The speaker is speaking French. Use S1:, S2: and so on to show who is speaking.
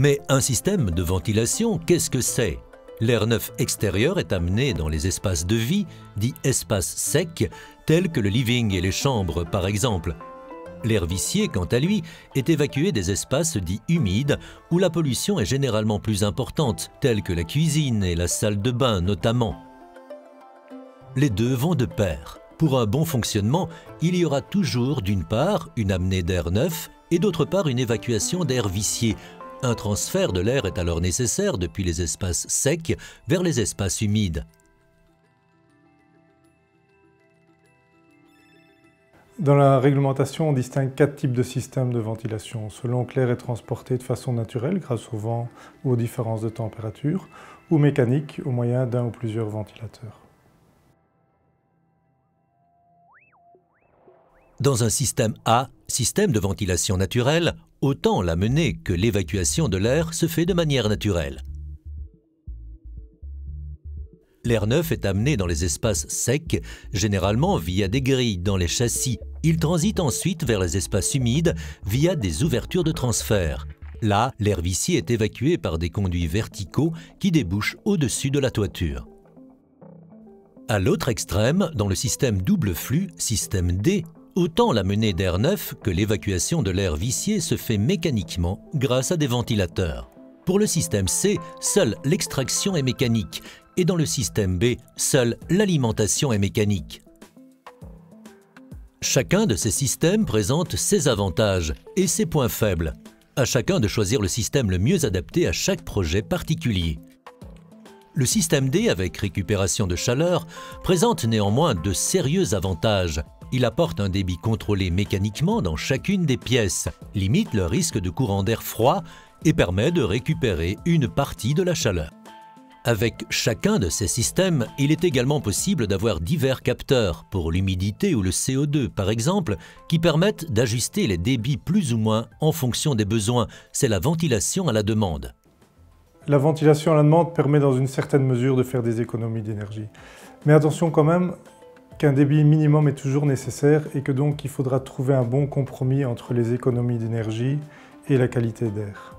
S1: Mais un système de ventilation, qu'est-ce que c'est? L'air neuf extérieur est amené dans les espaces de vie, dits espaces secs, tels que le living et les chambres par exemple. L'air vicié, quant à lui, est évacué des espaces dits humides, où la pollution est généralement plus importante, tels que la cuisine et la salle de bain notamment. Les deux vont de pair. Pour un bon fonctionnement, il y aura toujours d'une part une amenée d'air neuf et d'autre part une évacuation d'air vicié. Un transfert de l'air est alors nécessaire depuis les espaces secs vers les espaces humides.
S2: Dans la réglementation, on distingue 4 types de systèmes de ventilation, selon que l'air est transporté de façon naturelle grâce au vent ou aux différences de température, ou mécanique au moyen d'un ou plusieurs ventilateurs.
S1: Dans un système A, système de ventilation naturelle, autant l'amener que l'évacuation de l'air se fait de manière naturelle. L'air neuf est amené dans les espaces secs, généralement via des grilles dans les châssis. Il transite ensuite vers les espaces humides via des ouvertures de transfert. Là, l'air vicié est évacué par des conduits verticaux qui débouchent au-dessus de la toiture. À l'autre extrême, dans le système double flux, système D, autant l'amenée d'air neuf que l'évacuation de l'air vicié se fait mécaniquement grâce à des ventilateurs. Pour le système C, seule l'extraction est mécanique et dans le système B, seule l'alimentation est mécanique. Chacun de ces systèmes présente ses avantages et ses points faibles. À chacun de choisir le système le mieux adapté à chaque projet particulier. Le système D avec récupération de chaleur présente néanmoins de sérieux avantages. Il apporte un débit contrôlé mécaniquement dans chacune des pièces, limite le risque de courant d'air froid et permet de récupérer une partie de la chaleur. Avec chacun de ces systèmes, il est également possible d'avoir divers capteurs, pour l'humidité ou le CO2 par exemple, qui permettent d'ajuster les débits plus ou moins en fonction des besoins. C'est la ventilation à la demande.
S2: La ventilation à la demande permet dans une certaine mesure de faire des économies d'énergie. Mais attention quand même qu'un débit minimum est toujours nécessaire et que donc il faudra trouver un bon compromis entre les économies d'énergie et la qualité d'air.